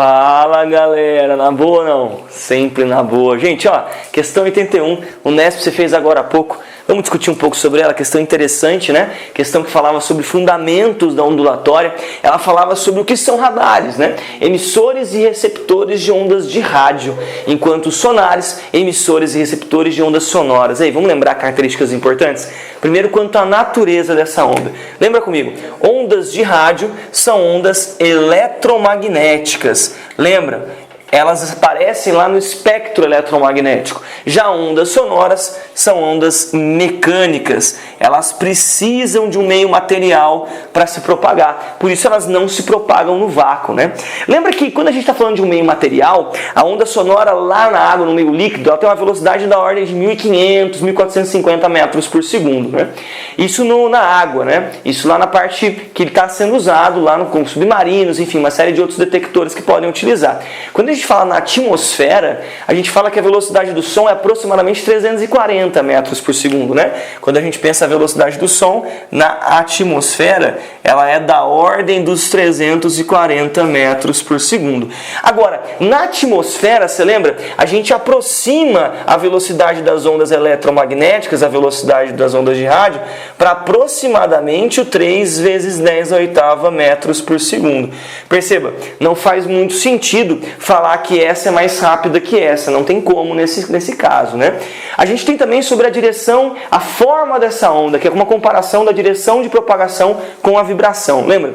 Fala galera, na boa ou não? Sempre na boa. Gente, ó, questão 81, o Nesp você fez agora há pouco. Vamos discutir um pouco sobre ela, questão interessante, né? Questão que falava sobre fundamentos da ondulatória. Ela falava sobre o que são radares, né? Emissores e receptores de ondas de rádio, enquanto sonares, emissores e receptores de ondas sonoras. Aí, vamos lembrar características importantes? Primeiro, quanto à natureza dessa onda. Lembra comigo? Ondas de rádio são ondas eletromagnéticas. Lembra? Elas aparecem lá no espectro eletromagnético. Já ondas sonoras são ondas mecânicas. Elas precisam de um meio material para se propagar. Por isso elas não se propagam no vácuo, né? Lembra que quando a gente está falando de um meio material, a onda sonora lá na água, no meio líquido, ela tem uma velocidade da ordem de 1.500, 1.450 metros por segundo, né? Isso na água, né? Isso lá na parte que está sendo usado lá com submarinos, enfim, uma série de outros detectores que podem utilizar. Quando a gente fala na atmosfera, a gente fala que a velocidade do som é aproximadamente 340 metros por segundo, né? Quando a gente pensa a velocidade do som na atmosfera, ela é da ordem dos 340 metros por segundo. Agora, na atmosfera, você lembra? A gente aproxima a velocidade das ondas eletromagnéticas, a velocidade das ondas de rádio, para aproximadamente o 3 vezes 10 a oitava metros por segundo. Perceba, não faz muito sentido falar que essa é mais rápida que essa, não tem como nesse caso, né? A gente tem também sobre a direção, a forma dessa onda, que é uma comparação da direção de propagação com a vibração. Lembra?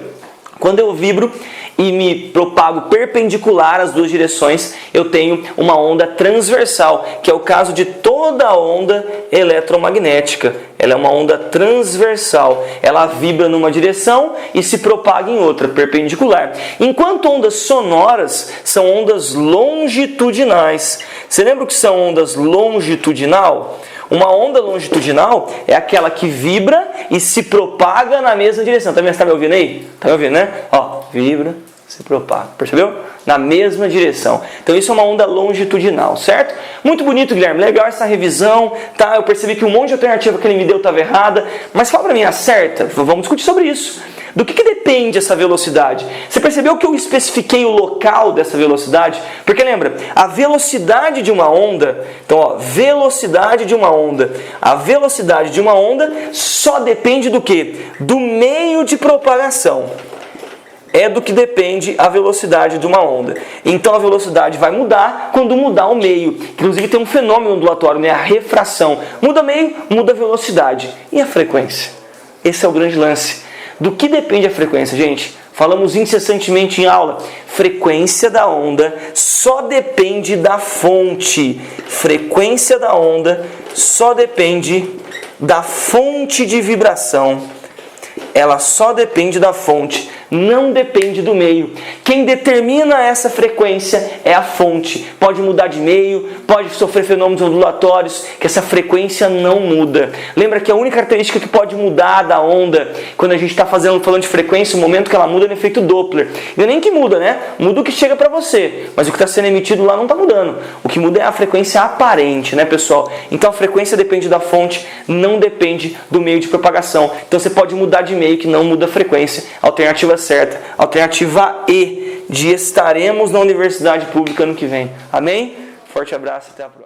Quando eu vibro e me propago perpendicular às duas direções, eu tenho uma onda transversal, que é o caso de toda onda eletromagnética. Ela é uma onda transversal. Ela vibra numa direção e se propaga em outra, perpendicular. Enquanto ondas sonoras são ondas longitudinais. Você lembra o que são ondas longitudinal? Uma onda longitudinal é aquela que vibra e se propaga na mesma direção. Tá me ouvindo aí? Tá me ouvindo, né? Ó, vibra, se propaga. Percebeu? Na mesma direção. Então isso é uma onda longitudinal, certo? Muito bonito, Guilherme. Legal essa revisão, tá? Eu percebi que um monte de alternativa que ele me deu estava errada. Mas fala pra mim, acerta? Vamos discutir sobre isso. Do que depende essa velocidade? Você percebeu que eu especifiquei o local dessa velocidade? Porque lembra, a velocidade de uma onda, então ó, velocidade de uma onda. A velocidade de uma onda só depende do quê? Do meio de propagação. É do que depende a velocidade de uma onda. Então a velocidade vai mudar quando mudar o meio. Inclusive tem um fenômeno ondulatório, né? A refração. Muda meio, muda a velocidade. E a frequência? Esse é o grande lance. Do que depende a frequência, gente? Falamos incessantemente em aula. Frequência da onda só depende da fonte. Frequência da onda só depende da fonte de vibração. Ela só depende da fonte, não depende do meio. Quem determina essa frequência é a fonte. Pode mudar de meio, pode sofrer fenômenos ondulatórios, que essa frequência não muda. Lembra que a única característica que pode mudar da onda, quando a gente está falando de frequência, o momento que ela muda é no efeito Doppler. Não é nem que muda, né? Muda o que chega para você, mas o que está sendo emitido lá não está mudando. O que muda é a frequência aparente, né, pessoal? Então a frequência depende da fonte, não depende do meio de propagação. Então você pode mudar de meio que não muda a frequência. Alternativa certa, alternativa E, de estaremos na universidade pública ano que vem. Amém? Forte abraço, até a próxima.